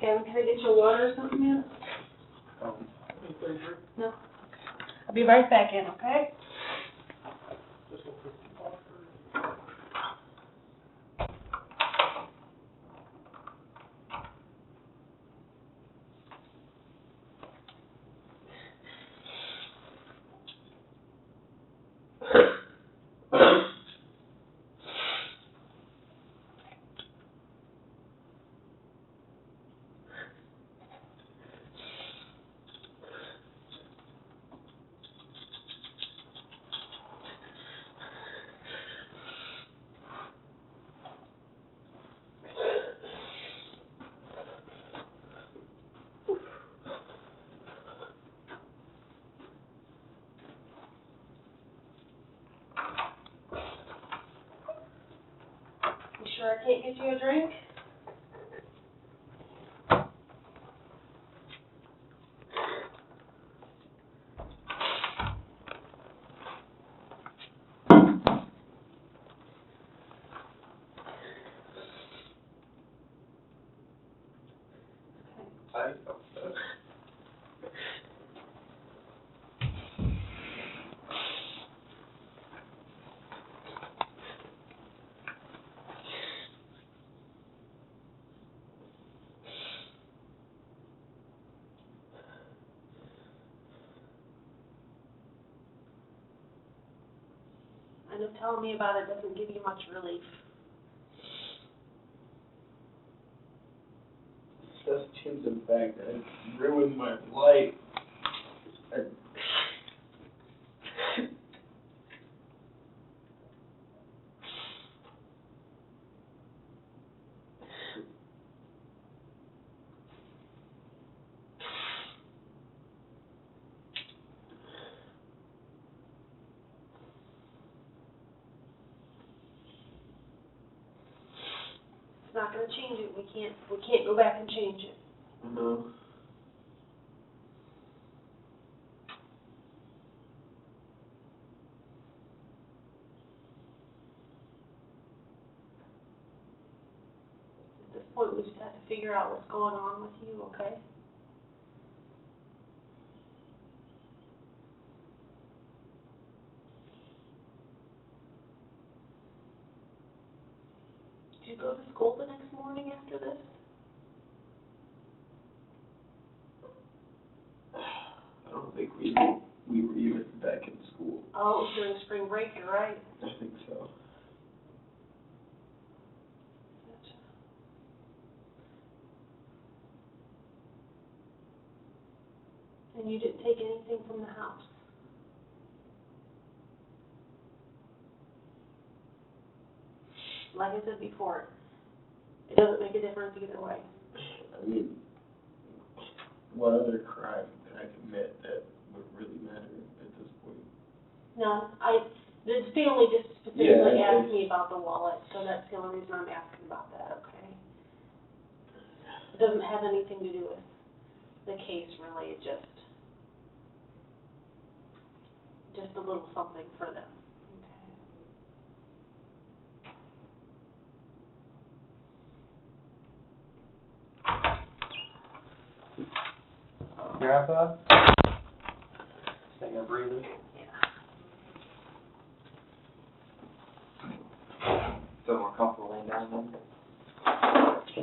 Gavon, can I get you water or something, man? No. I'll be right back in, okay? You sure I can't get you a drink? I know telling me about it doesn't give you much relief. Seems in fact that it ruined my life. It's not going to change it. We can't go back and change it. No. At this point, we just have to figure out what's going on with you, okay? Did you go to school the next morning after this? I don't think we were even back in school. Oh, it was during spring break, you're right. I think so. And you didn't take anything from the house? Like I said before, it doesn't make a difference either way. I mean, what other crime can I commit that would really matter at this point? No, the family just specifically asked me about the wallet, so that's the only reason I'm asking about that, okay? It doesn't have anything to do with the case, really. It's just a little something for them. Grandpa? Staying there breathing? Feel more comfortable laying down then? Do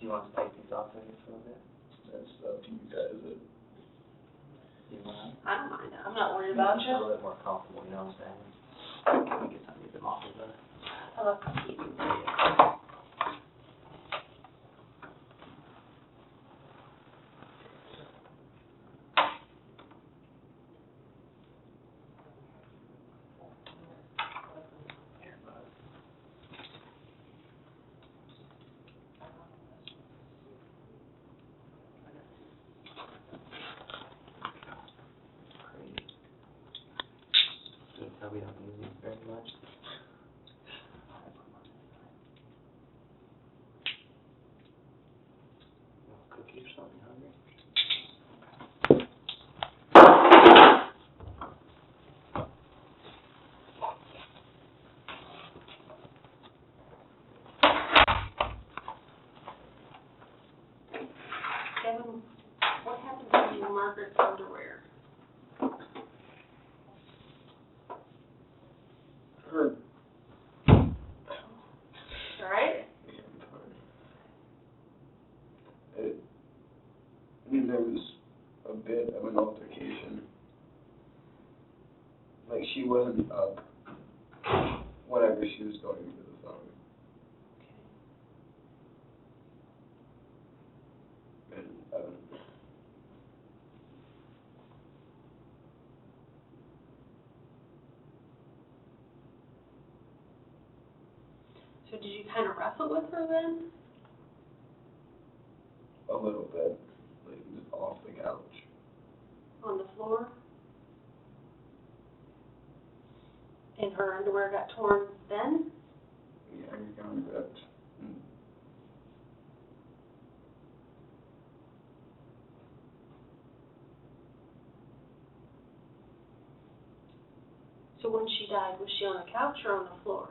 you want to take these off of you for a bit? That's up to you guys. Do you mind? I don't mind. I'm not worried about A you. little bit more comfortable, you know what I'm saying? Let me get some of these off of you. Hello. We don't use these very much. Cookie or something, hungry? Gavon, what happened to Margaret's underwear? Her. Alright? Yeah, I'm fine. I mean, there was a bit of an altercation. Like, she wasn't up whenever she was going to the phone. And, So did you kind of wrestle with her then? a little bit, like, just off the couch. On the floor? And her underwear got torn then? Yeah, you're kind of ripped. So when she died, was she on the couch or on the floor?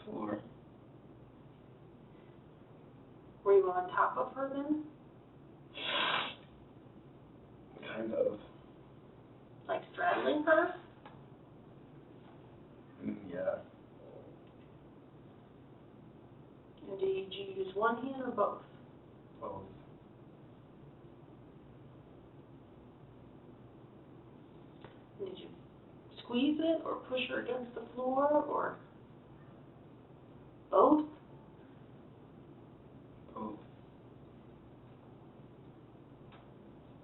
Floor. Were you on top of her then? Kind of. Like straddling her? Yeah. And did you use one hand or both? Both. And did you squeeze it or push her against the floor or both? Both.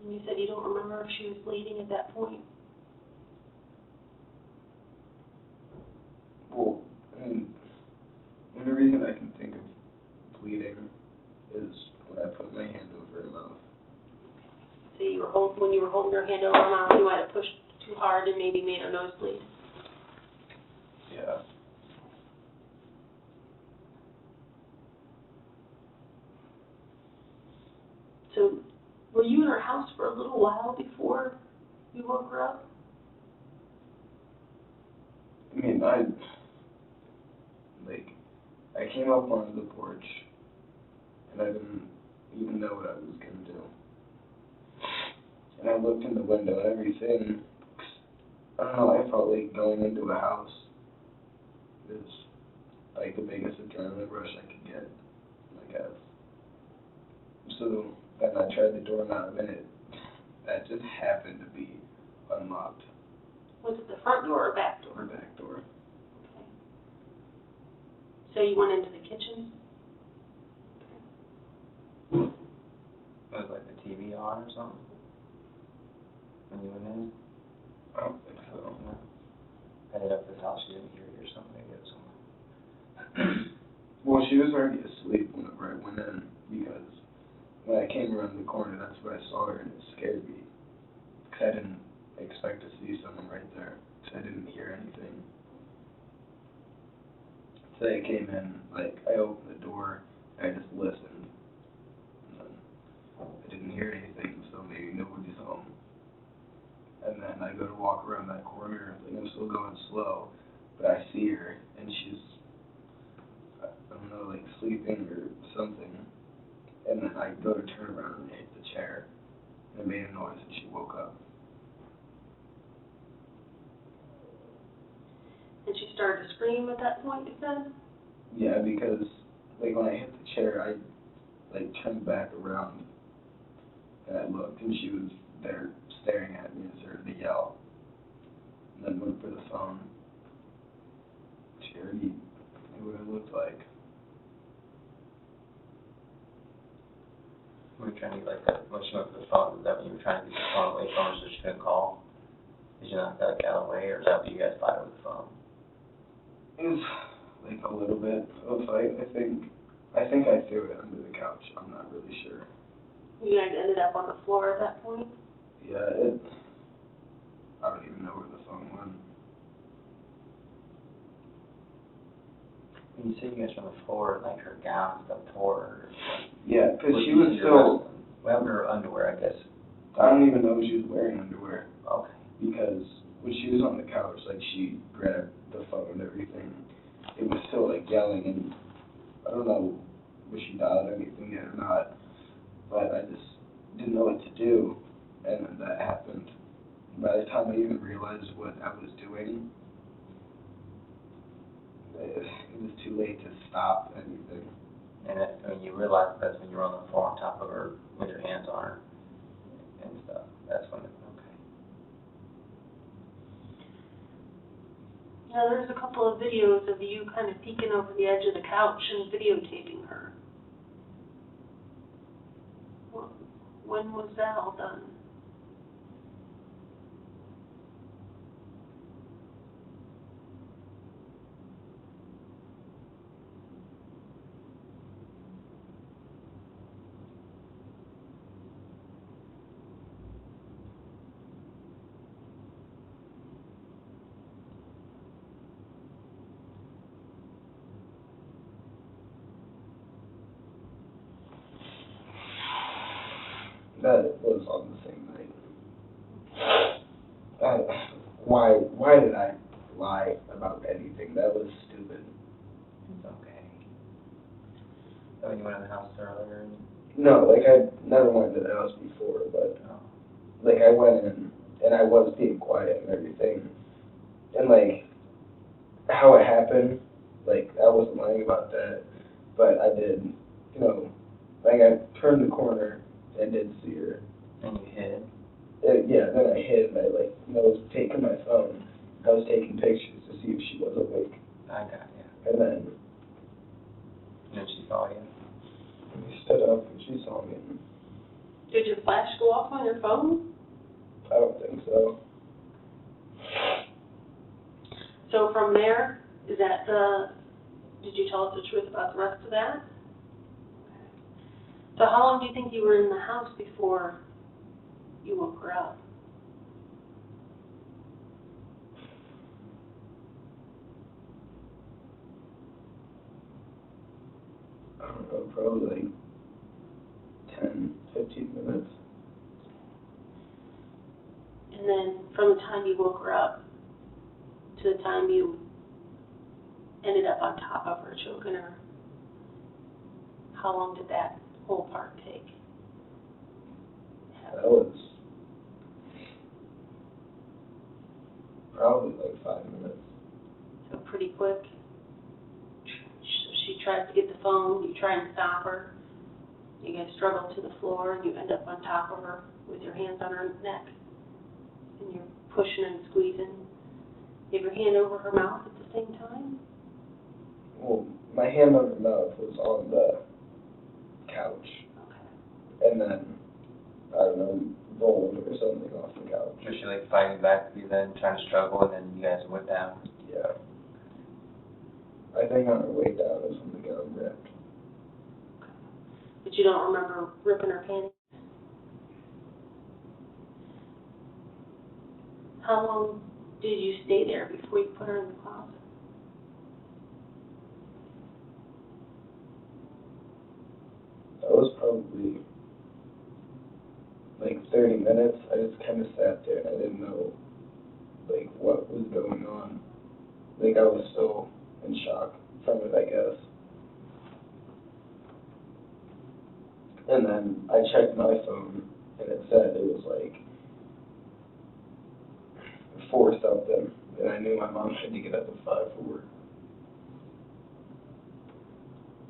And you said you don't remember if she was bleeding at that point. Well, I mean, the only reason I can think of bleeding is when I put my hand over her mouth. So you were when you were holding her hand over her mouth, you might have pushed too hard and maybe made her nose bleed. Yeah. So were you in her house for a little while before you woke her up? I mean, I came up onto the porch, and I didn't even know what I was going to do. And I looked in the window and everything, I don't know, I felt like going into a house is like the biggest adrenaline rush I could get, I guess. So then I tried the doorknob, and that just happened to be unlocked. Was it the front door or back door? Or back door. Okay. So you went into the kitchen? Was like the TV on or something? When you went in? I don't think so. No. Headed up to the house, she didn't hear you or something, maybe it was something. Well, she was already asleep whenever I went in, because when I came around the corner, that's where I saw her, and it scared me. Because I didn't expect to see someone right there, because I didn't hear anything. So I came in, like, I opened the door, and I just listened. And then I didn't hear anything, so maybe nobody's home. And then I go to walk around that corner, like I'm still going slow, but I see her, and she's, I don't know, like sleeping or something. And then I go to turn around and hit the chair, and it made a noise, and she woke up. And she started to scream at that point, you said? Yeah, because, like, when I hit the chair, I, like, turned back around, and I looked, and she was there staring at me and started to yell. And then went for the phone. She already knew what it looked like. We were trying to get like that, when she went for the phone, is that when you were trying to get the phone away from her so she couldn't call? Did you knock that out of the way, or is that what you guys fought over the phone? It was, like, a little bit of a fight, I think. I think I threw it under the couch. I'm not really sure. You guys ended up on the floor at that point? Yeah, I don't even know where the phone went. When you say you guys were on the floor, like her gown got tore, Yeah, because what she you was see still, well, her underwear, I guess. I don't even know if she was wearing underwear. Okay. Because when she was on the couch, like, she grabbed the phone and everything. It was still, like, yelling, and I don't know if she dialed anything yet or not, but I just was what I was doing, it was too late to stop anything. And when you realize that's when you were on the floor on top of her with your hands on her and stuff. That's when okay. Now, there's a couple of videos of you kind of peeking over the edge of the couch and videotaping her. When was that all done? That was on the same night. Why did I lie about anything? That was stupid. It's okay. So when you went in the house earlier and No, like, I never went to the house before, but, like, I went in, and I was being quiet and everything. And, like, how it happened, like, I wasn't lying about that, but I did, you know, like, I turned the corner and did see her. you hid. Yeah, then I hid, and I, like, you know, was taking my phone. I was taking pictures to see if she was awake. I got you. And then she saw you. we stood up, and she saw me. Did your flash go off on your phone? I don't think so. So from there, is that did you tell us the truth about the rest of that? So how long do you think you were in the house before you woke her up? I don't know, probably like 10, 15 minutes. And then from the time you woke her up to the time you ended up on top of her, choking her, how long did that whole part take? That was probably like 5 minutes. So pretty quick. She tries to get the phone, you try and stop her. You guys struggle to the floor, and you end up on top of her with your hands on her neck. And you're pushing and squeezing. You have your hand over her mouth at the same time? Well, my hand on her mouth was on the couch. Okay. And then, I don't know, rolled or something off the couch. Was she like fighting back with you then, trying to struggle, and then you guys went down? Yeah. I think on her way down is when the gun ripped. But you don't remember ripping her panties? How long did you stay there before you put her in the closet? That was probably like 30 minutes. I just kind of sat there and I didn't know, like, what was going on. Like, I was so in shock from it, I guess. And then I checked my phone, and it said it was like 4 something, and I knew my mom had to get up at 5 for work.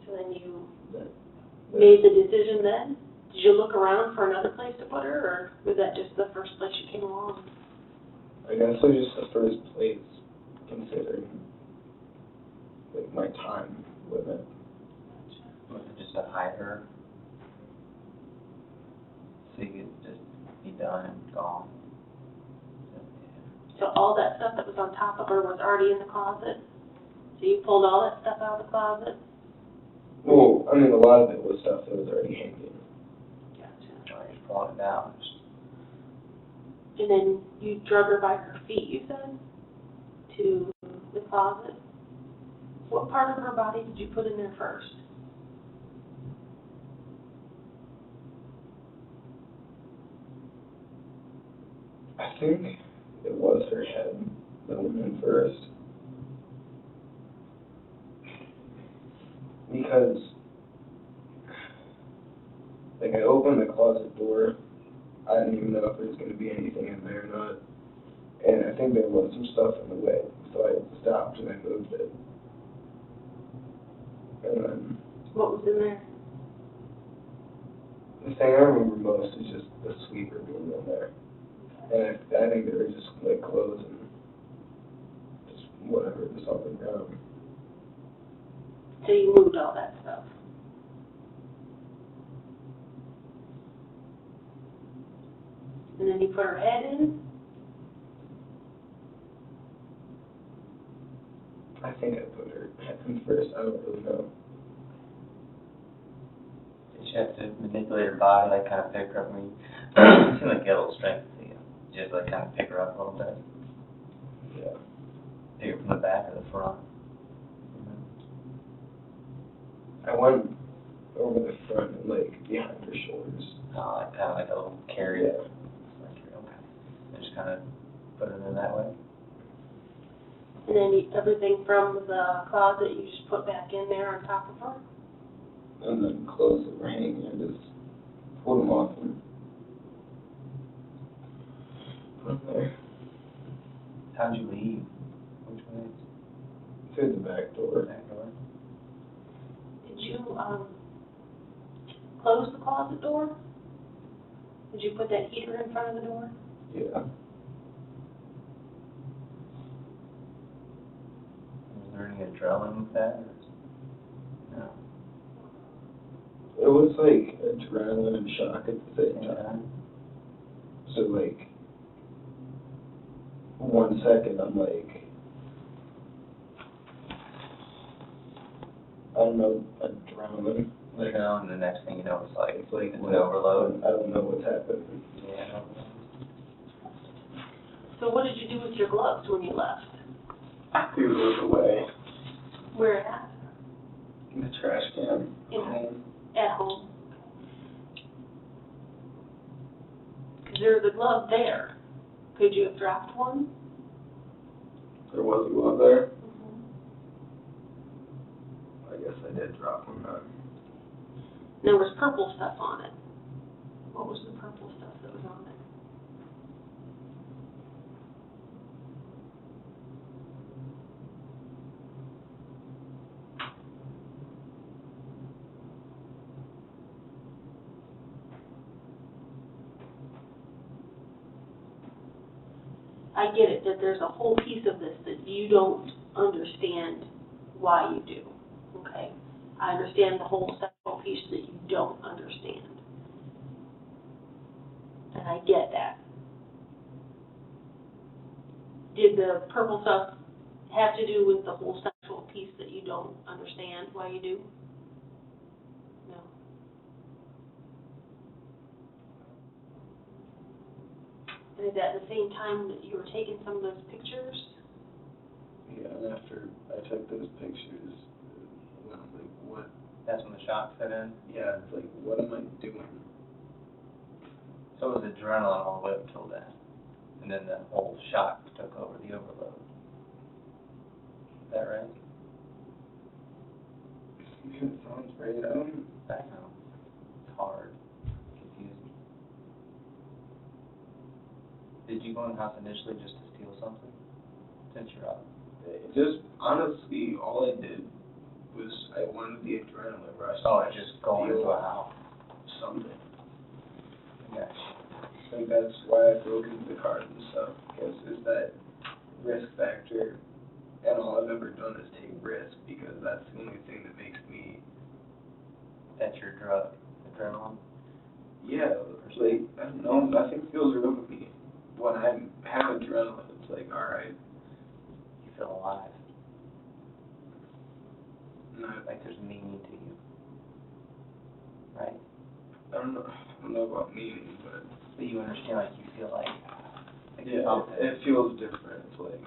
So then you made the decision then? Did you look around for another place to put her, or was that just the first place you came along? I guess it was just the first place, considering like my time with it. Was it just to hide her? So you could just be done and gone? So all that stuff that was on top of her was already in the closet? So you pulled all that stuff out of the closet? Well, I mean, a lot of it was stuff that was already hanging. Gotcha. Or you pulled it down? And then you drug her by her feet, you said, to the closet? What part of her body did you put in there first? I think it was her head that went in first. Because, like, I opened the closet door, I didn't even know if there was going to be anything in there or not. And I think put some stuff in the way, so I stopped and I moved it. And then, What was in there? the thing I remember most is just the sweeper being in there. And I think there were just like clothes and just whatever, just on the ground. So you moved all that stuff. And then you put her head in? I think I put her head in first, I don't really know. Did you have to manipulate her body, like kind of pick her up? I mean, you seem like you had a little strength to you. Just like kind of pick her up a little bit. Yeah. Pick her from the back or the front. I went over the front and like behind her shoulders. Oh, like kind of like a little carry. Yeah. Like, okay. And just kind of put it in that way. And then everything from the closet you just put back in there on top of her? And then clothes that were hanging, I just pulled them off and put them there. How'd you leave? Which way? Through the back door. Back door. Did you, close the closet door? Did you put that heater in front of the door? Yeah. Was there any adrenaline with that? Or? No. It was like adrenaline and shock at the same time. So like, 1 second I'm like, I don't know, adrenaline. You know, and the next thing you know, it's like It's an overload. I don't know what's happening. Yeah. So what did you do with your gloves when you left? I threw those away Where at? in the trash can. In- At home. Is there the glove there? Could you have dropped one? There was a glove there. Mm-hmm. I guess I did drop one then. There was purple stuff on it. What was the purple stuff that was on it? I get it, that there's a whole piece of this that you don't understand why you do, okay? I understand the whole sexual piece that you don't understand. And I get that. Did the purple stuff have to do with the whole sexual piece that you don't understand why you do? No. And is that the same time that you were taking some of those pictures? Yeah, and after I took those pictures, I'm like, what? That's when the shock set in. Yeah, it's like, what am I doing? So it was adrenaline all the way up until then. And then the whole shock took over the overload. Is that right? It sounds right. I know. It's hard. Confusing. Did you go in the house initially just to steal something? Since you're out? just, honestly, all I did was I wanted the adrenaline rush. Oh, just going into feel a house. something. Yes. I think that's why I broke into the cars and stuff, because there's that risk factor, and all I've ever done is take risk, because that's the only thing that makes me... That's your drug, adrenaline? Yeah, like, I don't know, nothing feels real to me. When I have adrenaline, it's like, alright. You feel alive. Not, like there's meaning to you. Right? I don't know about meaning, but you understand, like you feel like yeah, something. it feels different. It's like,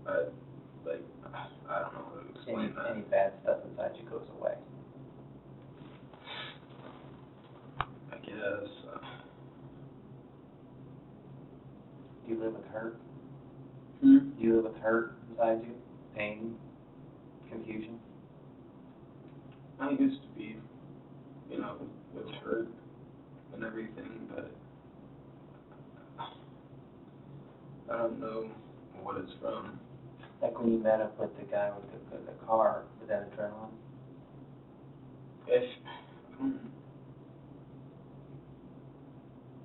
I don't know how to explain that. Any bad stuff inside you goes away. I guess. Do you live with hurt? Hmm? Do you live with hurt inside you? Pain? Confusion? I used to be, with hurt and everything, but I don't know. what it's from. Like when you met up with the guy with the car, was that adrenaline? If,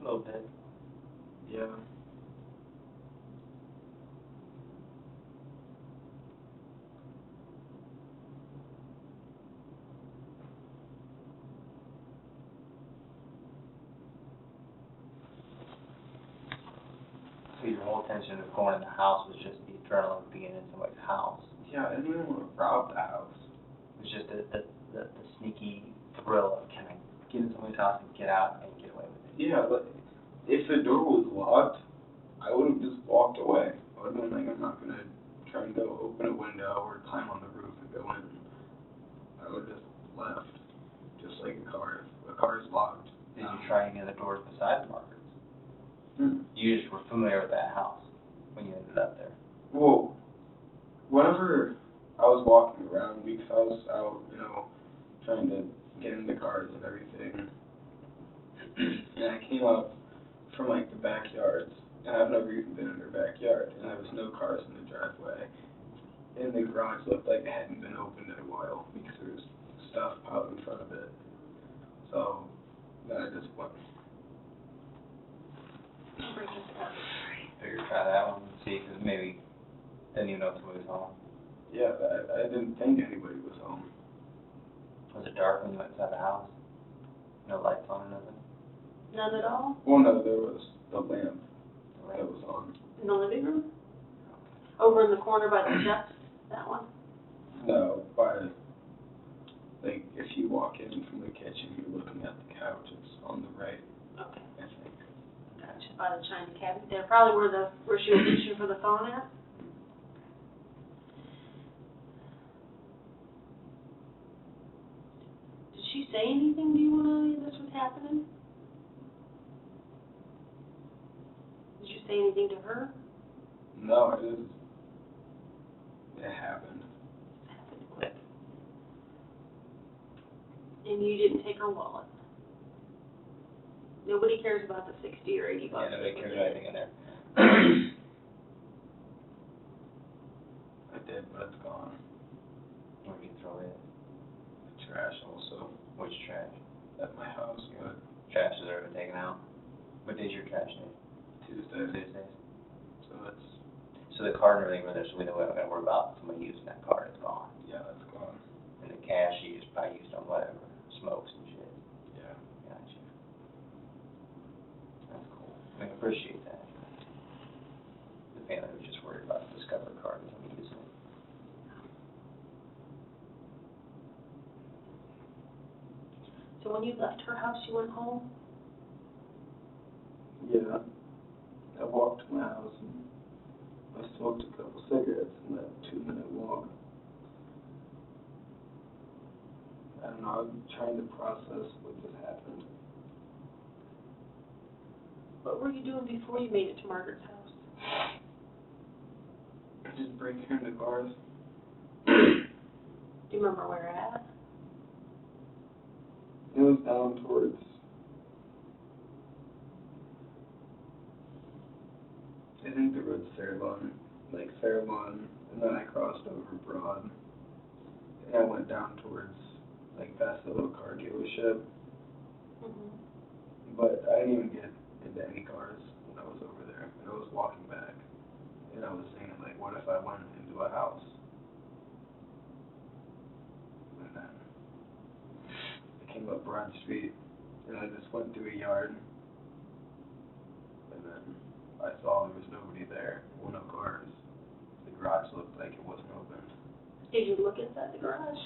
A little bit. yeah. So your whole intention of going in the house was just the adrenaline of being in somebody's house. Yeah, I didn't even want to rob the house. It was just the sneaky thrill of can I get in somebody's house and get out and get away with it. Yeah, but if the door was locked, I would have just walked away. I would have been like, I'm not going to try and go open a window or climb on the roof and go in. I would have just left, just like a car. If a car is locked. Did you try any other doors besides Margaret's? You just were familiar with that house when you ended up there. Well, whenever I was walking around, because I was out, trying to get in the cars and everything, and I came up from like the backyards, and I've never even been in their backyard, and there was no cars in the driveway, and the garage looked like it hadn't been opened in a while because there was stuff piled in front of it. So then I just went. Figure try that one and see, because maybe didn't even know if somebody was home. Yeah, I didn't think anybody was home. Was it dark when you went inside the house? No lights on or nothing? None at all? Well, no, there was the lamp that was on. In the living room? Over in the corner by the steps, that one? No, if you walk in from the kitchen, you're looking at the couch, it's on the right, Okay, I think. gotcha, by the china cabinet there, probably where she was reaching for the phone at? Did she say anything to you when any of this was happening? Did you say anything to her? No, it happened. It happened quick. And you didn't take her wallet? Nobody cares about the 60 or 80 bucks. Yeah, nobody cares about anything in there. I did, but it's gone. Where do you throw it? The trash also. Which trash? At my house, but Trash has already been taken out. What day's your trash day? Tuesday. Tuesdays. So So the card and everything, so we know we're not gonna worry about somebody using that card, it's gone. yeah, that's gone. And the cash you just probably used on whatever, smokes and shit. Yeah. Gotcha. That's cool. I appreciate that. The family was just worried about the Discover card and somebody using it. So when you left her house, you went home? Yeah. I walked to my house and I smoked a couple cigarettes in that 2-minute walk. I don't know, I'm trying to process what just happened. What were you doing before you made it to Margaret's house? Just breaking into cars. Do you remember where at? It was down towards, I think the road's Fairlawn, and then I crossed over Broad, and I went down towards, past the little car dealership, but I didn't even get into any cars when I was over there, and I was walking back, and I was thinking, what if I went into a house? And then I came up Broad Street, and I just went through a yard, and then I saw there was nobody there, no cars. The garage looked like it wasn't opened. Did you look inside the garage?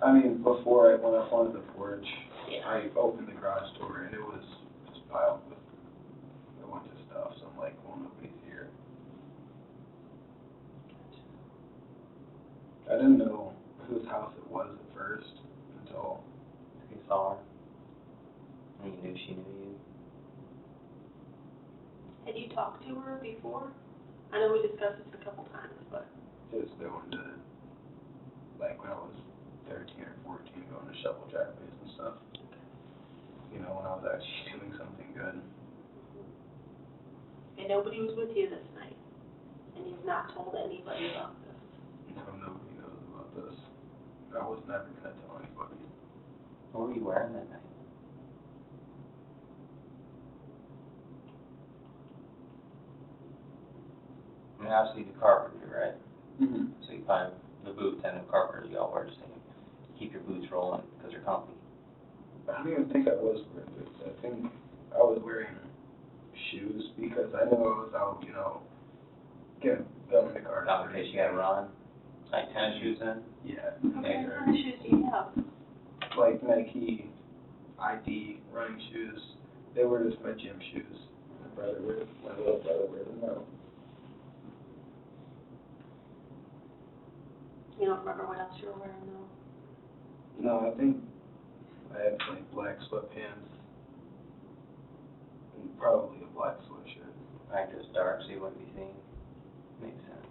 I mean, before I went up onto the porch, Yeah. I opened the garage door, and it was just piled with a bunch of stuff, so I'm like, well, nobody's here. I didn't know whose house it was at first, until You saw her, and you knew she knew you. Had you talked to her before? I know we discussed this a couple times, but... just going to, when I was 13 or 14, going to shovel driveways and stuff. When I was actually doing something good. And nobody was with you this night? And you've not told anybody about this? No, nobody knows about this. I was never gonna tell anybody. What were you wearing that night? I mean, obviously the carpenter, right? Mm-hmm. So you find the boots and the carpenter, you all wear the same. Keep your boots rolling because they're comfy. I don't even think I was wearing boots. I think I was wearing shoes because I knew I was out, going to car. Not in case you gotta run. Like tennis shoes then? Yeah. What kind of shoes do you have? Like Nike ID running shoes. They were just my gym shoes. My little brother wears them now. You don't remember what else you were wearing, though? No, I think I had like black sweatpants and probably a black sweatshirt. Like just dark so you wouldn't be seen. Makes sense.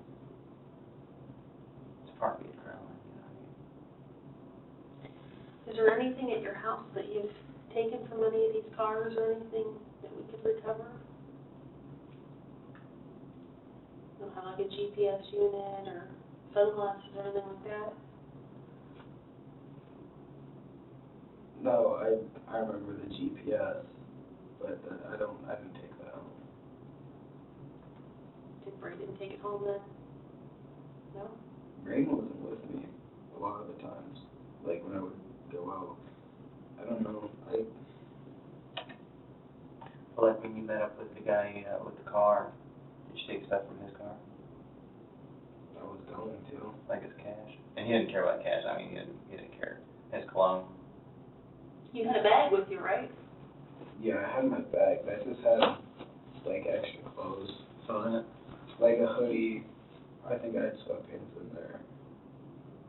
It's part of the adrenaline, you know what I mean? Is there anything at your house that you've taken from any of these cars or anything that we could recover? You don't have like a GPS unit or sunglasses or anything like that? No, I remember the GPS, but I didn't take that home. Did Braden take it home then? No? Reid wasn't with me a lot of the times, like when I would go out. I don't know, Well, like when you met up with the guy with the car, did you take stuff from his car? I was going to. Like his cash? And he didn't care about cash, I mean, he didn't care. His cologne. You had a bag with you, right? Yeah, I had my bag, but I just had like extra clothes. So wasn't it? Like a hoodie, I think I had sweatpants in there.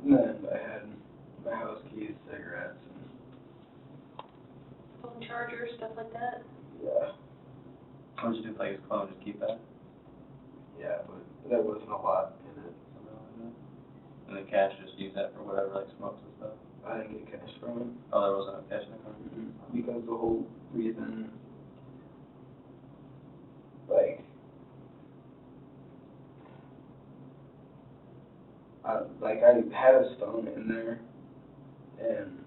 And then I had my house keys, cigarettes, and Phone charger, stuff like that? yeah. What did you do with like his cologne? Just keep that? Yeah, but there wasn't a lot in it. And the cash, just use that for whatever, like smokes and stuff? I didn't get cash from it. Oh, there wasn't no cash in the car? Because the whole reason, like, I had his phone in there, and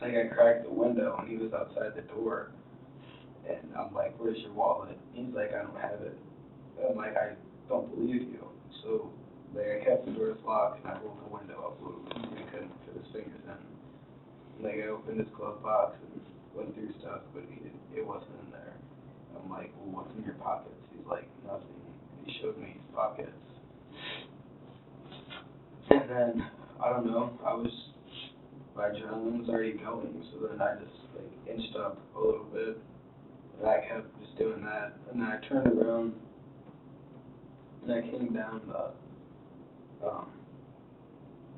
like I cracked the window, and he was outside the door, and I'm like, "Where's your wallet?" He's like, "I don't have it." I'm like, "I don't believe you." So like I kept the doors locked, and I rolled the window up a little bit, and he couldn't fit his fingers in. Like I opened his glove box and went through stuff, but it wasn't in there. I'm like, "Well, what's in your pockets?" He's like, "Nothing." He showed me his pockets. And then, I don't know, my adrenaline was already going, so then I just like inched up a little bit, and I kept just doing that, and then I turned around, and I came down the,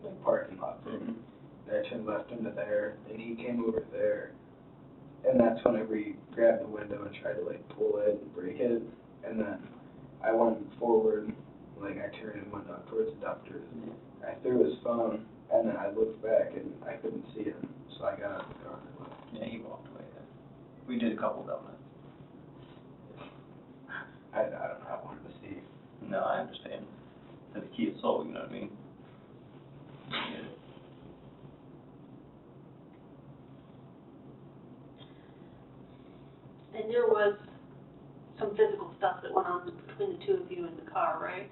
like parking lot thing. And I turned left into there, and he came over there, and that's whenever he grabbed the window and tried to like pull it and break it, and then I went forward, like I turned and went up towards the doctors. I threw his phone, and then I looked back, and I couldn't see him, so I got out of the car and left. Yeah, he walked away then. We did a couple donuts. I don't know, I wanted to see. No, I understand. That's the key of soul, you know what I mean? I get it. And there was some physical stuff that went on between the two of you in the car, right?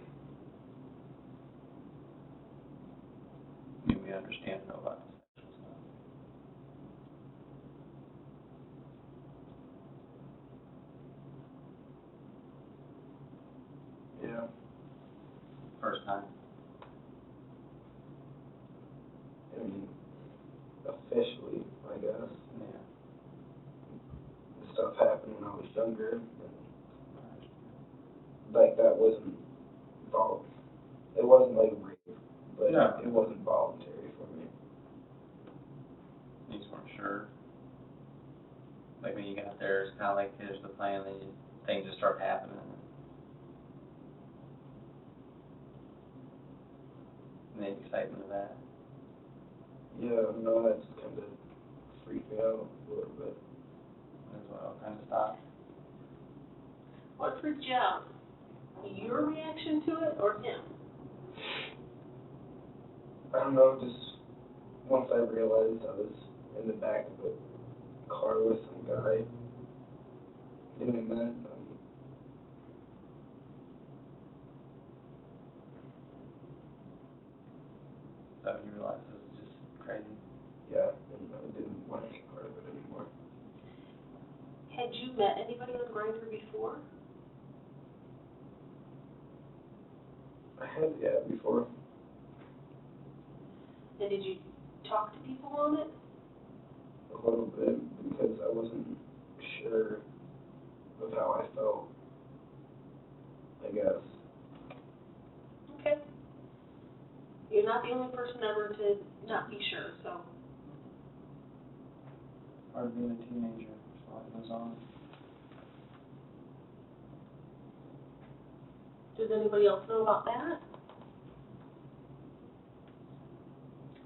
I mean, we understand and know about the sexual stuff. Yeah. First time. I mean, officially, I guess. Yeah. The stuff happened when I was younger, and like that wasn't it wasn't like rape, but No. it wasn't voluntary for me. You just weren't sure. Like when you got there, it's kind of like here's the plan, then things just start happening. And the excitement of that. Yeah, no, that just kind of freaked me out a little bit. As well, kind of stopped. What freaked you out? your reaction to it or him? I don't know, just once I realized I was in the back of a car with some guy doing that, So you realize this is just crazy. yeah, and I didn't want any part of it anymore. Had you met anybody on Grindr before? I had, yeah, before. And did you talk to people on it? A little bit, because I wasn't sure of how I felt, I guess. Okay. You're not the only person ever to not be sure, so. Part of being a teenager, so it goes on. Does anybody else know about that?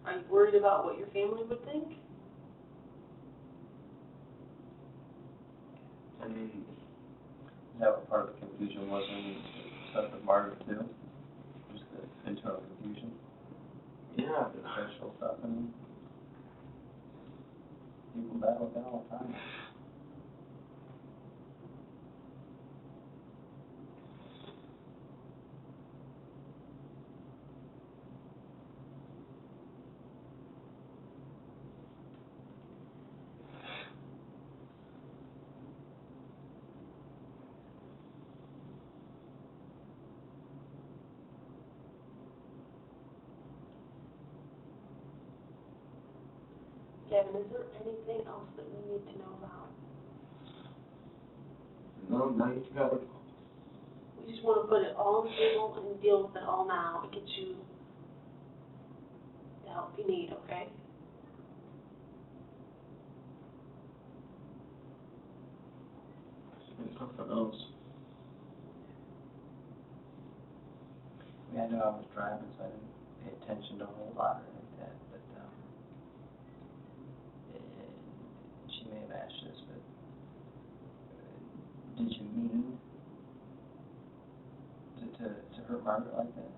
Are you worried about what your family would think? I mean, Is that what part of the confusion was when you stuff with Margaret too? Just the internal confusion? yeah, The sexual stuff, I mean? People battle with that all the time. Gavin, is there anything else that we need to know about? no, now you've got it. We just want to put it all on the table and deal with it all now and get you the help you need, okay? There's nothing else. I mean, I know I was driving, so I didn't pay attention to a whole lot or anything like that, but, and she may have asked this, but, did you mean to hurt Margaret like that?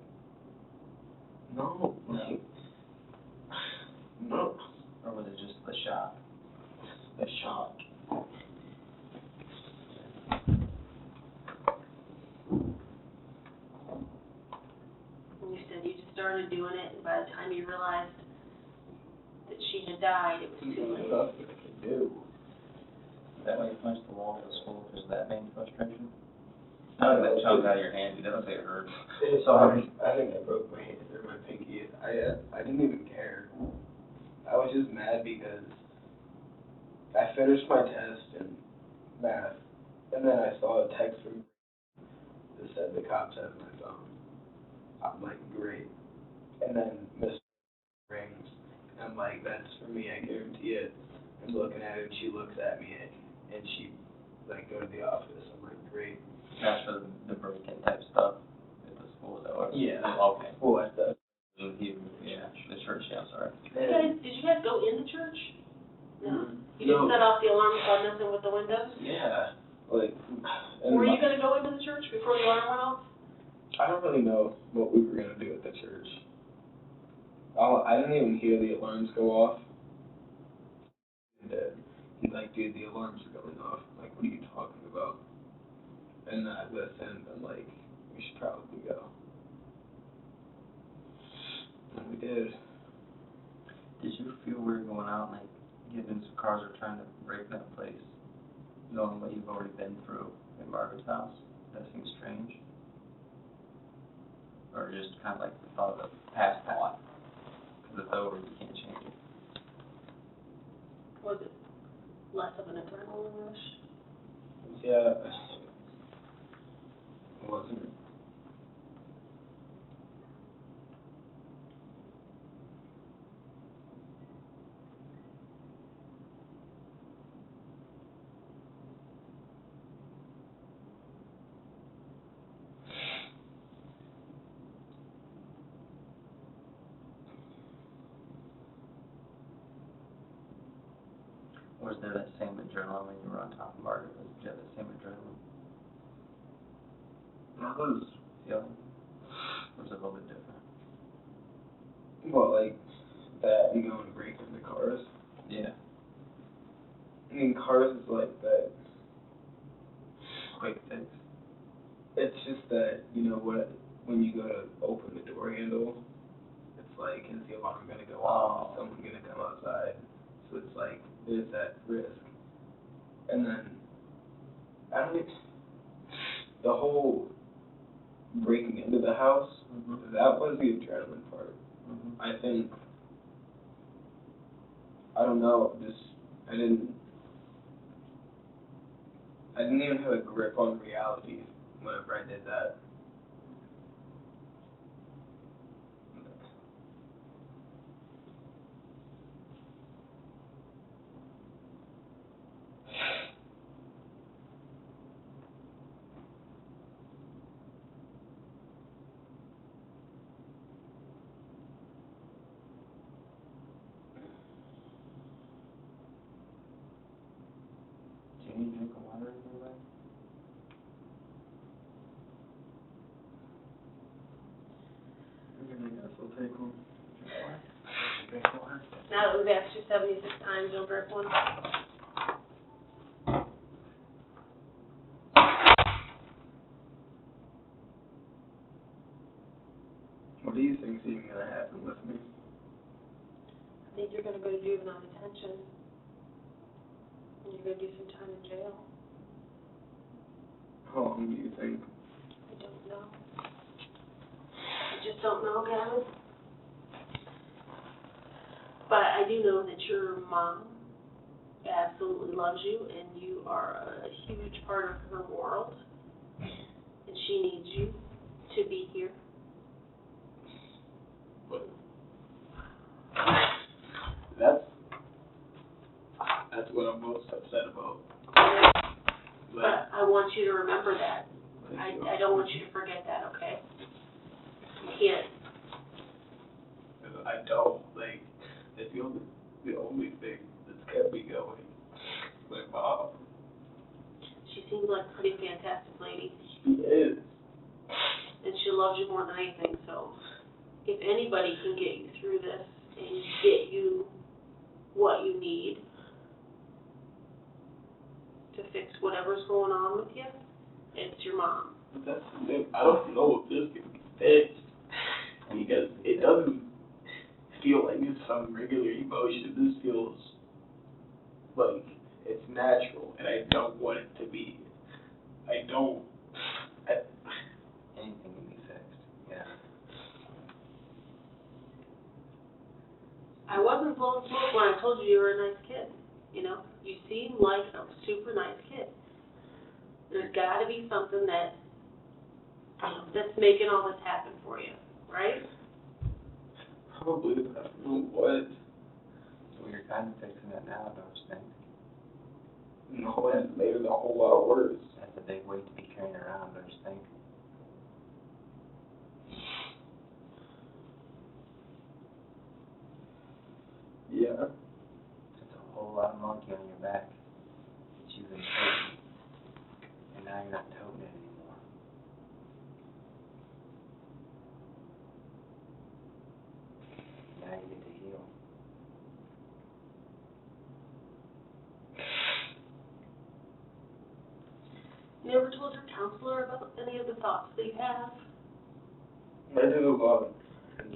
No, like, no. Or was it just the shock? The shock. And you said you just started doing it, and by the time you realized that she had died, it was too late. Nothing I could do. Is that why you punched the wall with the school? Is that main frustration? I think that chunk out of your hand, you don't say it hurt. Sorry. I think I broke my hand or my pinky. I didn't even care. I was just mad because I finished my test in math, and then I saw a text from that said the cops have my phone. I'm like, great. And then Miss rings. I'm like, that's for me, I guarantee it. I'm looking at her, and she looks at me, and she, like, go to the office. I'm like, great. That's for the break-in type stuff at the school, is that what? Yeah. Okay. Well, I thought. Yeah, the church, yeah, I'm sorry. Did you guys go in the church? No. You No. didn't set off the alarm clock messing with the windows? Yeah, like. Were you gonna go into the church before the alarm went off? I don't really know what we were gonna do at the church. I didn't even hear the alarms go off. And he's like, dude, the alarms are going off. I'm like, what are you talking about? And then I listened. I'm like, we should probably go. And we did. Did you feel weird going out and like getting into cars or trying to break that place, knowing what you've already been through in Margaret's house? That seems strange. Or just kind of like the thought of the past thought, because it's over, you can't change it. Was it less of an adrenaline rush? Yeah. It wasn't. Or was there that same adrenaline when you were on top of Margaret? Did you have that same adrenaline? That was, feeling? Or was it a little bit different? well, like, that and going to break into cars. Yeah. I mean, cars is like that. Quick fix. It's just that, you know what, when you go to open the door handle, it's like, is the alarm going to go off? Is someone going to come outside? So it's like, there's that risk. And then, I don't think, the whole breaking into the house, that was the adrenaline part. I think, I don't know, just, I didn't even have a grip on reality whenever I did that. Do you need a drink of water or anything? I guess we'll take one. Drink water. Now that we've asked you 76 times, you'll drink one. What do you think's even going to happen with me? I think you're going to go to juvenile detention. And you're going to do some time in jail. How long do you think? I don't know. I just don't know, Gavin. But I do know that your mom absolutely loves you, and you are a huge part of her world. And she needs you to be here. But that's what I'm most upset about. But I want you to remember that. I don't want you to forget that, okay? You can't. I don't, like, it's the only thing that's kept me going. My mom. She seems like a pretty fantastic lady. She is. And she loves you more than anything, so if anybody can get you through this and get you what you need to fix whatever's going on with you, it's your mom. But that's the thing. I don't know if this can be fixed. Because it doesn't feel like it's some regular emotion. This feels like it's natural, and I don't want it to be. Anything can be fixed. Yeah. I wasn't blowing smoke when I told you you were a nice kid. You know, you seem like a super nice kid. There's got to be something that's making all this happen for you, right? Probably, but I don't know what. Well, you're kind of fixing it now, don't you think? No, that's made it a whole lot worse. That's a big weight to be carrying around, don't you think? Yeah. It's a whole lot of monkey on your back that you've been toting, and now you're not toting it anymore. Now you get to heal. You ever told your counselor about any of the thoughts that you have? I did a lot, and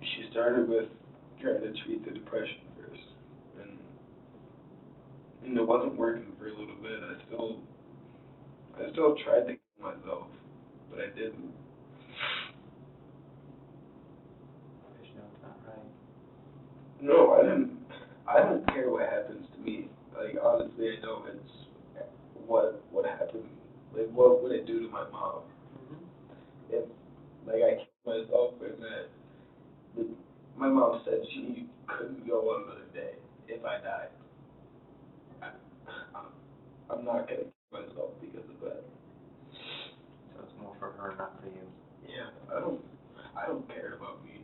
she started with trying to treat the depression first, and it wasn't working for a little bit. I still tried to kill myself, but I didn't. Because you know it's not right. No, I don't care what happens to me. Like, honestly, I don't. It's what happened. Like, what would it do to my mom? If, like, I killed myself and my mom said she couldn't go another day if I died. I'm not going to kill myself because of that. So it's more for her, not for you. Yeah, I don't care about me.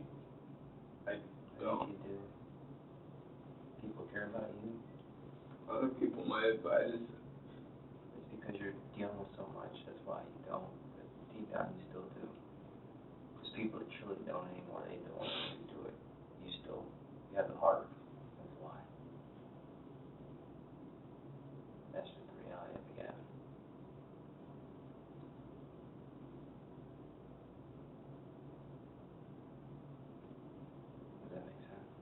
I don't. You do. People care about you. Other people might, but I just... It's because you're dealing with so much, that's why you don't. But deep down, you still do. Because people that truly don't anymore, they don't do it. You have the heart. That's why. That's just the reality of it, Gavon. Does that make sense?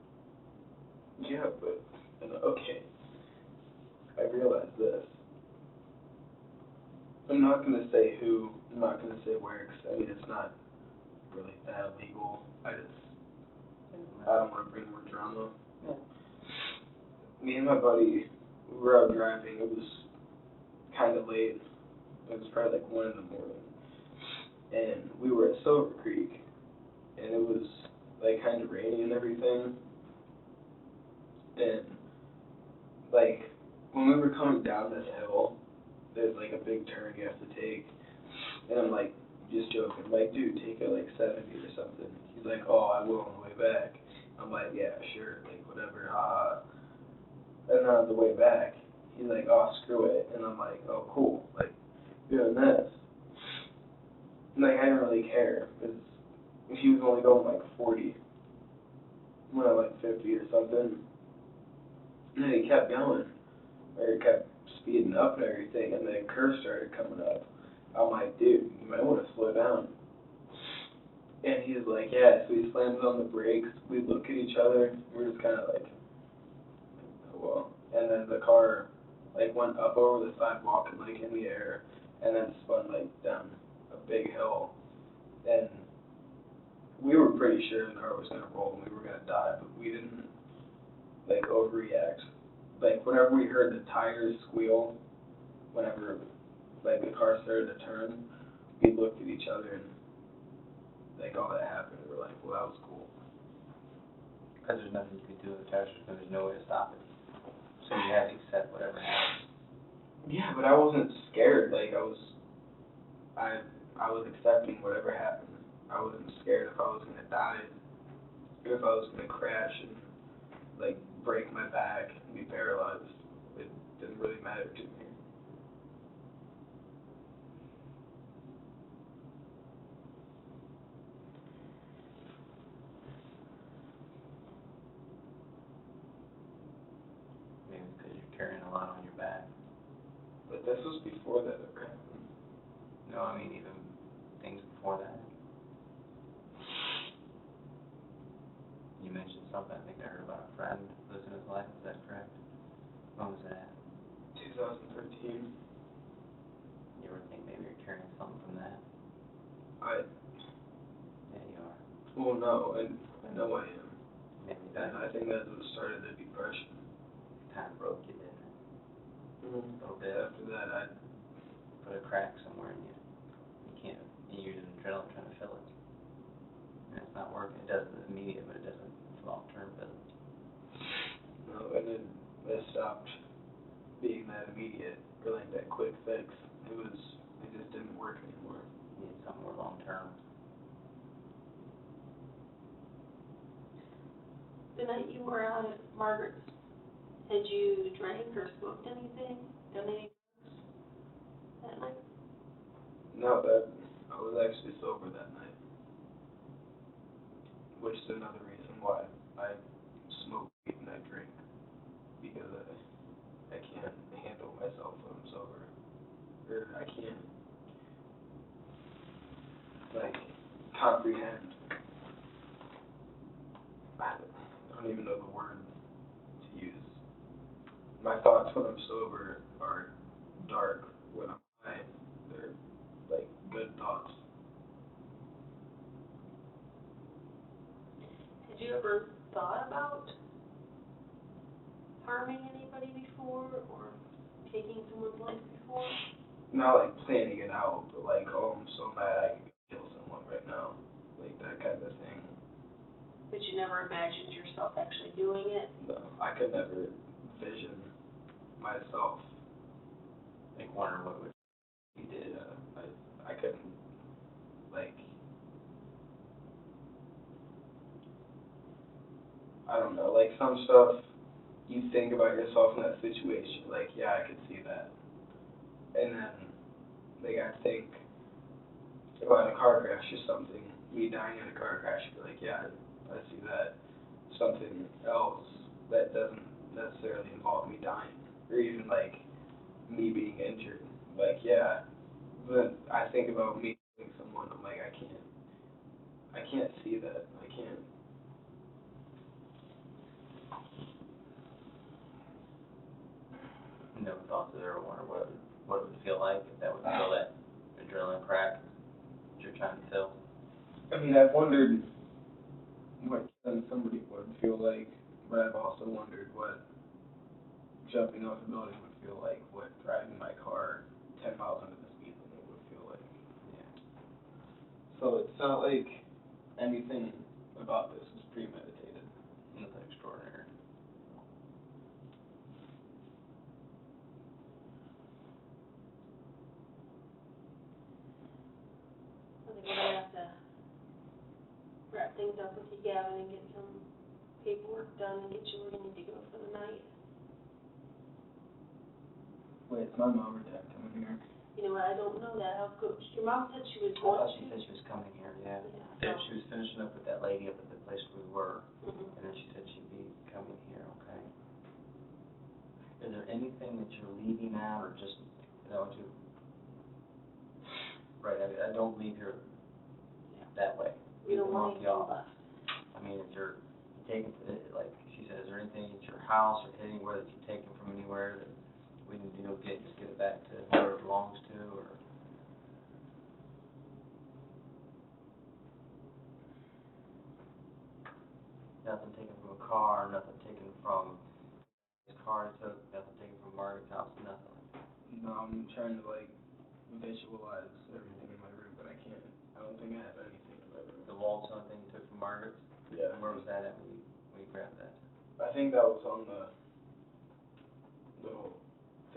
Yeah, but, okay, I realize this. I'm not going to say who, I'm not going to say where, because, I mean, it's not really that illegal. I don't want to bring more drama. Yeah. Me and my buddy, we were out driving. It was kind of late. It was probably like 1 in the morning. And we were at Silver Creek, and it was like kind of rainy and everything. And like when we were coming down this hill, there's like a big turn you have to take. And I'm like, just joking, I'm like, dude, take it like 70 or something. He's like, oh, I will on the way back. I'm like, yeah, sure, like whatever, And then on the way back, he's like, oh, screw it. And I'm like, oh, cool, like, doing this. And, like, I didn't really care, because if he was only going like 40, when I went 50 or something, and then he kept going, or he kept speeding up and everything, and the curve started coming up. I'm like, dude, you might want to slow down. And he's like, yeah, so he slams on the brakes, we look at each other, we're just kind of like, oh well. And then the car, like, went up over the sidewalk and, like, in the air, and then spun, like, down a big hill. And we were pretty sure the car was going to roll and we were going to die, but we didn't, like, overreact. Like, whenever we heard the tires squeal, whenever, like, the car started to turn, we looked at each other and, like, all that happened, we were like, well, that was cool. Because there's nothing you could do with the tires, because there's no way to stop it. So you have to accept whatever happens. Yeah, but I wasn't scared. Like, I was accepting whatever happened. I wasn't scared if I was gonna die, or if I was gonna crash and, like, break my back and be paralyzed. It didn't really matter to me. Maybe because you're carrying a lot on your back. But this was before that ever happened. No, I mean even things before that. You mentioned something, I think I heard about a friend losing his life, is that correct? When was that? 2013. You ever think maybe you're carrying something from that? Yeah, you are. Well, no, I know I am. Maybe And I think that's what started the depression. kind of broke you, didn't it? A little bit. After that, I Put a crack somewhere in you. You can't, you use an adrenaline trying to fill it. And it's not working. It does the immediate, but it doesn't long-term fill it. no, and then it stopped being that immediate, or like that quick fix. It just didn't work anymore. You need something more long-term. The night you were out at Margaret's, had you drank or smoked anything? Done any drugs that night? No, I was actually sober that night, which is another reason why I smoke weed and I drink, because I can't handle myself when I'm sober, or I can't, like, comprehend. I don't even know the word to use. My thoughts when I'm sober are dark. When I'm high, they're like good thoughts. Had you ever thought about harming anybody before, or taking someone's life before? Not like planning it out, but like, oh, I'm so mad I could kill someone right now. Like that kind of thing. But you never imagined yourself actually doing it? No, I could never vision myself. Like, wonder what would you did. I couldn't, like, I don't know, like some stuff you think about yourself in that situation, like, yeah, I could see that. And then, like, I think about a car crash or something, me dying in a car crash, I'd be like, yeah, I see that. Something else that doesn't necessarily involve me dying, or even, like, me being injured. Like, yeah, but I think about me killing someone, I'm like, I can't see that. I can't. Never thought that I wonder what it would feel like if that would feel that adrenaline crack that you're trying to feel. I mean, I've wondered what killing somebody would feel like, but I've also wondered what jumping off a building would feel like, what driving my car 10 miles under the speed limit would feel like. Yeah. So it's not like anything about this was premeditated. Nothing extraordinary. I think we're gonna have to wrap things up with you, Gavin, and get some paperwork done and get you where you need to go for the night. Wait, is my mom or dad coming here? You know what, I don't know that, I'll go, your mom said she was I going thought to. she said she was coming here, yeah. Yeah. She was finishing up with that lady up at the place we were, Mhm. and then she said she'd be coming here, okay? Is there anything that you're leaving out, or just, you know, right, I don't leave here that way. We don't want Monkey anything off. left. I mean, if you're taking, like she said, is there anything at your house or anywhere that you've taken from anywhere that we can just get it back to where it belongs to, or? Nothing taken from a car, nothing taken from his car he took, nothing taken from Margaret's house, nothing like that. No, I'm trying to, like, visualize everything in my room, but I can't. I don't think I have anything in my room. The walt's the only thing you took from Margaret's? Yeah. And where was that at when you grabbed that? I think that was on the little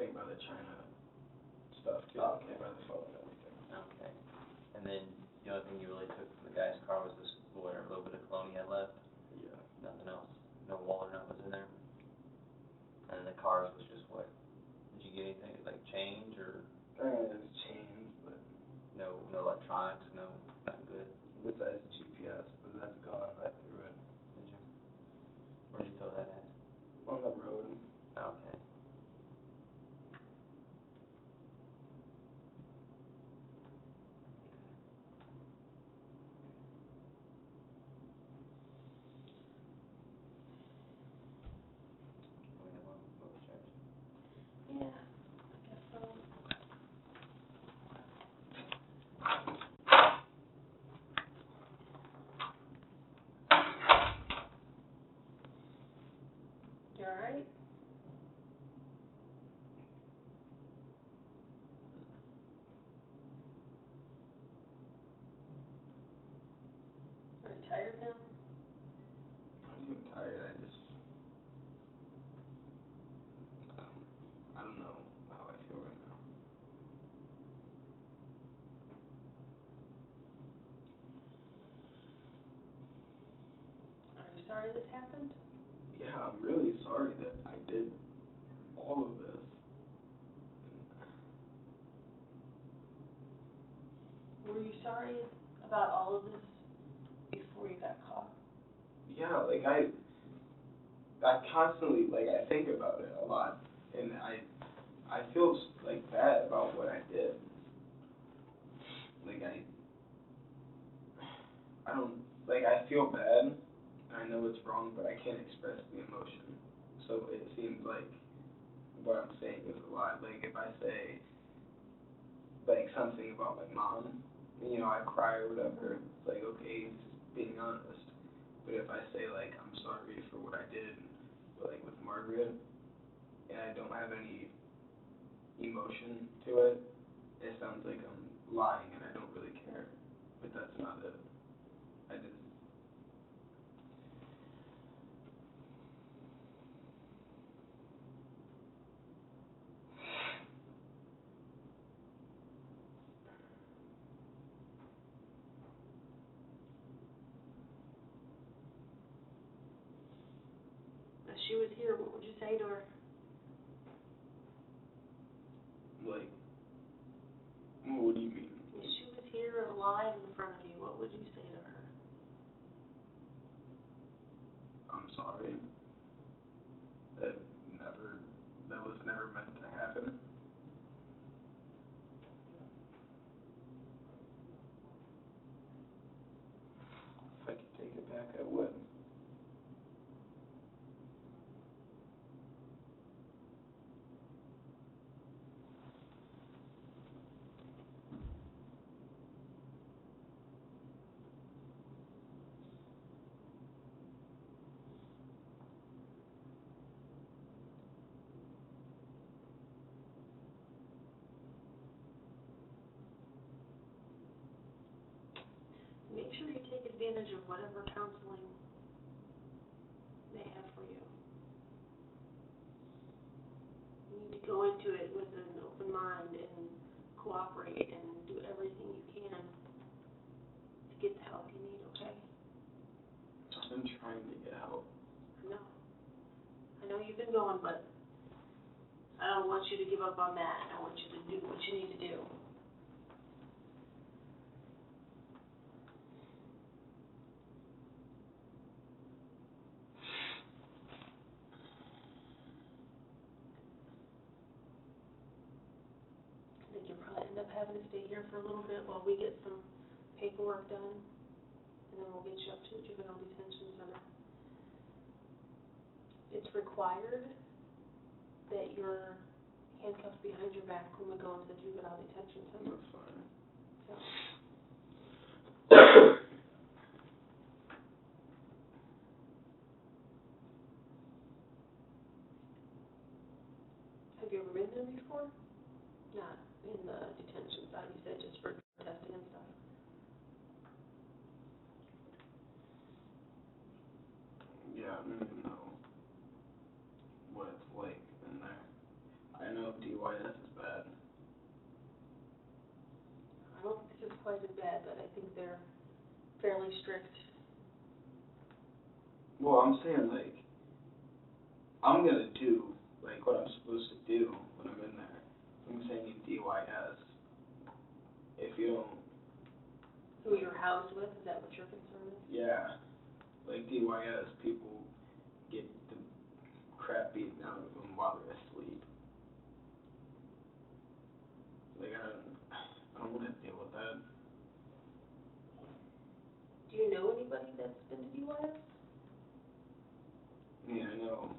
thing by the China stuff, too. Oh, okay. By the phone and everything. Okay. And then the only thing you really took from the guy's car was this little bit of cologne he had left? Yeah. Nothing else? No wallet or nothing was in there? And the cars was just what? Did you get anything, like change or? There's chains, but No electronics, nothing good? besides GPS, but that's gone. I threw it Did you? Where'd you throw that at? on the road. Okay. We have one mobile charge. Yeah, I guess so. You all right? Are you tired now? I'm getting tired. I don't know how I feel right now. Are you sorry this happened? Yeah, I'm really sorry that I did all of this. Were you sorry about all of this before you got caught? Yeah, like I constantly, like, I think about it a lot, and I feel like bad about what I did. Like I don't, like, I feel bad. I know it's wrong, but I can't express the emotion. So it seems like what I'm saying is a lot. Like, if I say, like, something about my mom, you know, I cry or whatever, it's like, okay, he's being honest. But if I say, like, I'm sorry for what I did, like, with Margaret, and I don't have any emotion to it, it sounds like I'm lying and I don't really care. But that's not it. I just... If she was here, what would you say to her? Like, sorry. That was never meant to happen. If I could take it back, I would. Make sure you take advantage of whatever counseling they have for you. You need to go into it with an open mind and cooperate and do everything you can to get the help you need, okay? I've been trying to get help. I know you've been going, but I don't want you to give up on that. I want you to do what you need to do. I think you'll probably end up having to stay here for a little bit while we get some paperwork done, and then we'll get you up to the juvenile detention center. It's required that you're handcuffed behind your back when we go into the juvenile detention center. That's fine. So, have you ever been there before? Not in the detention side, you said just for testing and stuff. Yeah, I don't even know what it's like in there. I know DYS is bad. I don't think this is quite as bad, but I think they're fairly strict. Well, I'm saying, like, I'm gonna do, like, what I'm supposed to do when I'm in there. I'm saying DYS. If you don't, Who you're housed with, is that what your concern is? yeah, like DYS, people get the crap beaten out of them while they're asleep. Like, I don't want to deal with that. Do you know anybody that's been to DYS? Yeah, I know.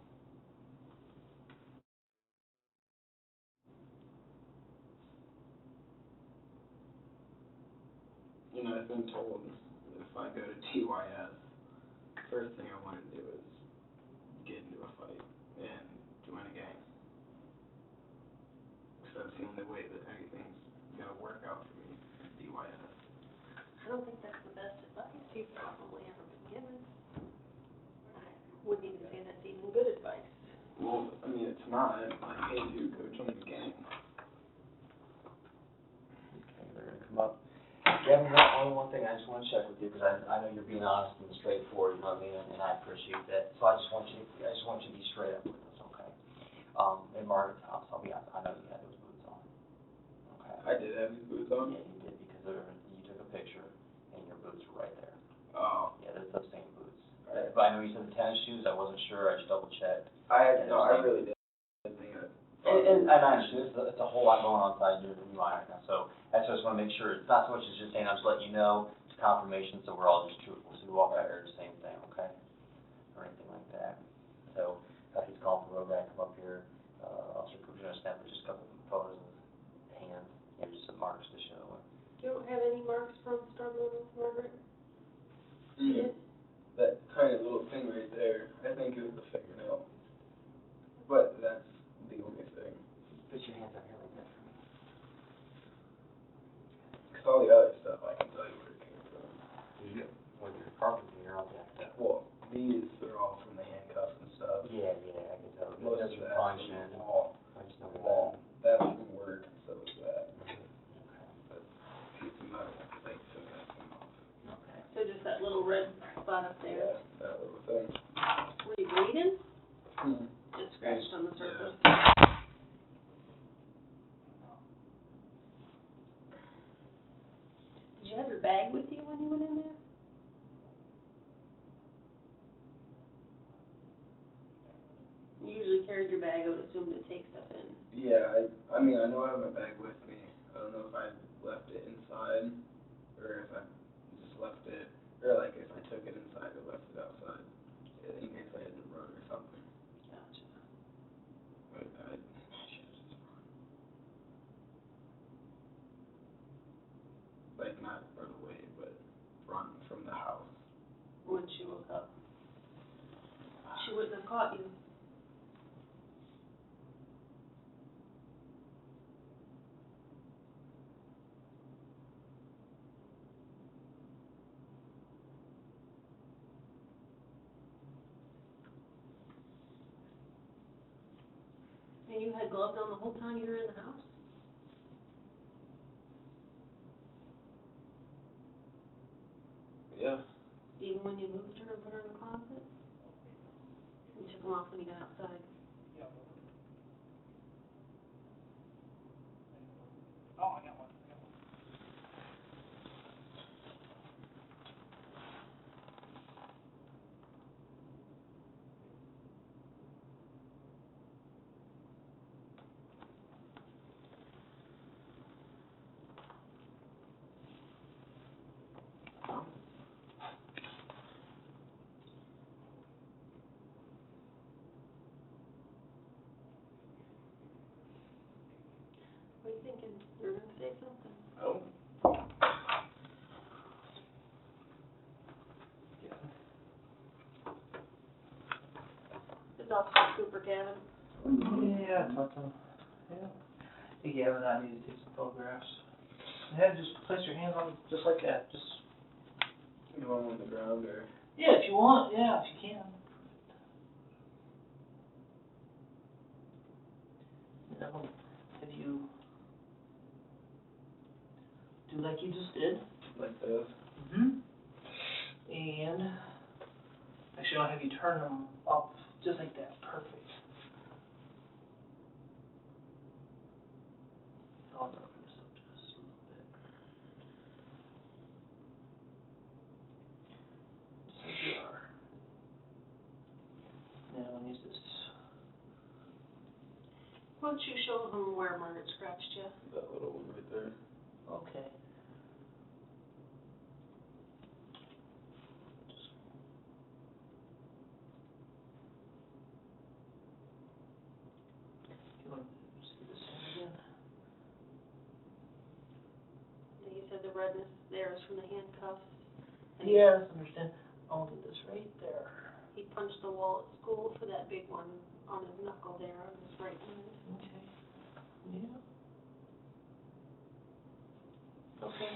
You know, I've been told that if I go to TYS, first thing I want to do is get into a fight and join a gang. Because that's the only way that anything's going to work out for me at DYS. I don't think that's the best advice you've probably ever been given. I wouldn't even say that's even good advice. Well, I mean, it's not. Like, hey, dude, go join a gang. Okay, they're gonna come up. Gavin, only one thing I just want to check with you, because I know you're being honest and straightforward, you know what I mean, and I appreciate that. So I just want you to be straight up with us, okay? In Margaret's house, I'll be honest, I know you had those boots on, okay? I did have these boots on? Yeah, you did, because you took a picture, and your boots were right there. Oh. Yeah, they're those same boots. Right. But I know you said the tennis shoes, I wasn't sure, I just double checked. I really did. And I understand, it's a whole lot going on inside your mind right now, so I just want to make sure, it's not so much as just saying, I'm just letting you know, it's confirmation, so we're all just truthful, so we walk out here the same thing, okay? Or anything like that. So, he's calling for road guy, come up here, Officer Cooper's gonna snap just a couple of photos of hands, and just some marks to show. You don't have any marks from struggling with Margaret? That tiny little thing right there, I think it was the fingernail. But that's the only thing. Put your hands out here like that for me. Because all the other stuff, I can tell you where it came from. Yeah. Well, your carpet here, all that stuff. Well, these are all from the handcuffs and stuff. Yeah, I can tell. Most of your that's punch from in. the wall. Punch in the And wall. then that's from work, and so is that. Okay. But piece of metal, like, took that thing off. Okay. So just that little red spot up there. Yeah, that little thing. Were you bleeding? Hmm. Just scratched on the surface. Did you have your bag with you when you went in there? your bag, I would assume to take stuff in. Yeah, I mean, I know I have my bag with me. I don't know if I left it inside, or if I just left it, or like if I took it inside or left it outside, in case I had to run or something. Gotcha. But I should just run. Like, not run away, but run from the house. When she woke up, she wouldn't have caught you. And you had gloves on the whole time you were in the house? Yeah. Even when you moved her and put her in the closet? You took them off when you got outside? What are you thinking? You're gonna say something? Oh. It's Officer Cooper, Gavin. Yeah, I talked to him. Yeah. Hey, Gavin, I need to take some photographs. Yeah, just place your hands on it just like that. Just. You want them on the ground, or? Yeah, if you want. Yeah, if you can. Now, have you do like you just did? Like this? Mm-hmm. And actually, I'll have you turn them up just like that. Perfect. I'll open this up just a little bit. Just like you are. Now I'll use this. Why don't you show them where Margaret scratched you? That little one right there. Okay. You want to see this one again? You said the redness there is from the handcuffs. And Yeah, that's understand. I'll do this right there. He punched the wall at school for that big one on his knuckle there on his right hand. Okay. Yeah. Okay.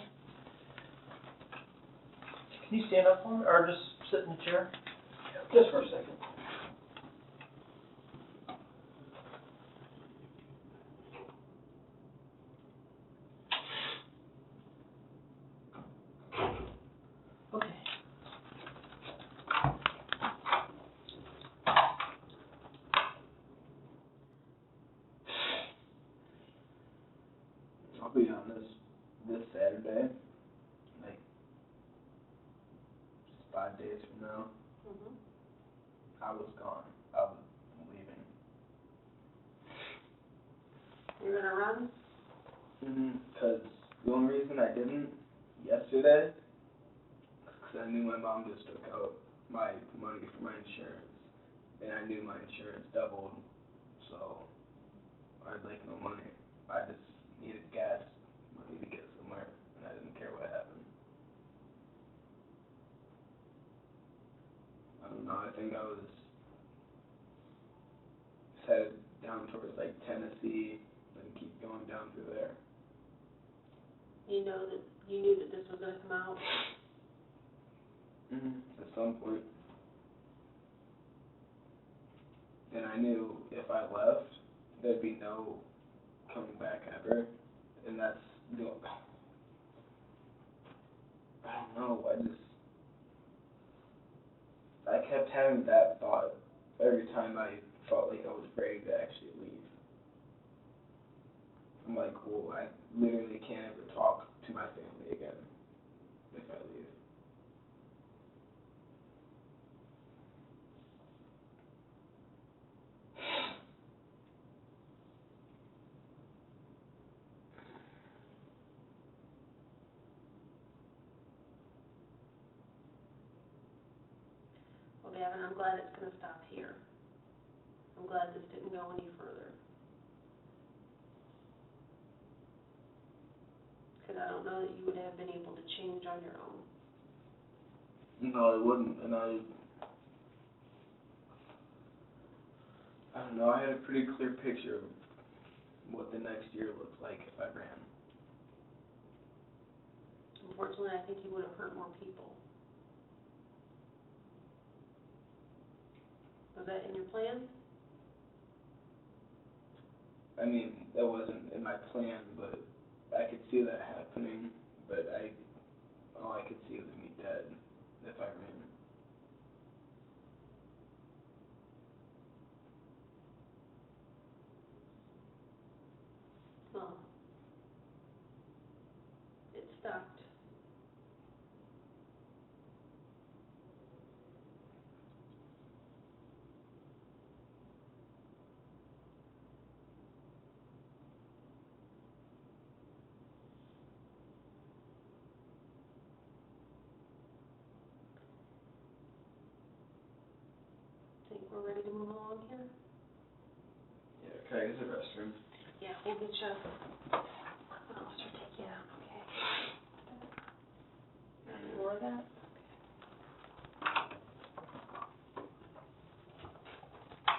Can you stand up for me, or just sit in the chair? Just for a second. Okay. I'll be honest, this Saturday, like, just 5 days from now, Mm-hmm. I was gone. I was leaving. You're gonna run? Because the only reason I didn't yesterday, because I knew my mom just took out my money for my insurance, and I knew my insurance doubled, so I had like no money. I just needed gas money to get somewhere, and I didn't care what happened. I don't know, I think I was headed down towards like Tennessee, and keep going down through there. You knew that this was gonna come out? At some point. And I knew if I left, there'd be no coming back ever, and that's the, I don't know, I kept having that thought every time I felt like I was ready to actually leave. I'm like, well, I literally can't ever talk to my family again if I leave. Gavin, I'm glad it's gonna stop here. I'm glad this didn't go any further. Because I don't know that you would have been able to change on your own. No, I wouldn't, and I don't know, I had a pretty clear picture of what the next year looked like if I ran. Unfortunately, I think you would have hurt more people. Was that in your plan? I mean, that wasn't in my plan, but I could see that happening, but all I could see was me dead if I ran. Well, it stopped. Think we're ready to move along here? Yeah, can I use the restroom? Yeah, we'll get you. I'll start taking you out, okay? More of that?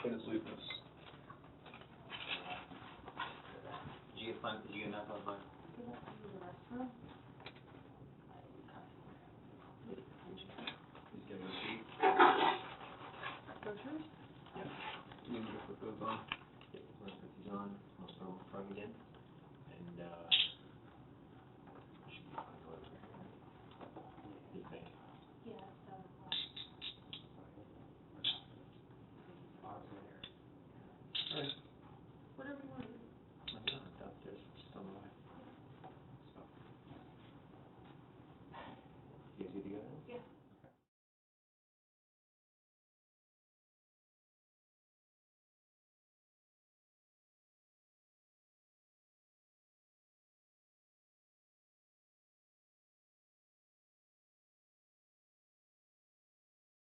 Can I leave this? Did you get enough of mine? Give that to the restroom. Just give it a seat. Groceries? You need to put those on. Yep, let's put these on, I'll start from again.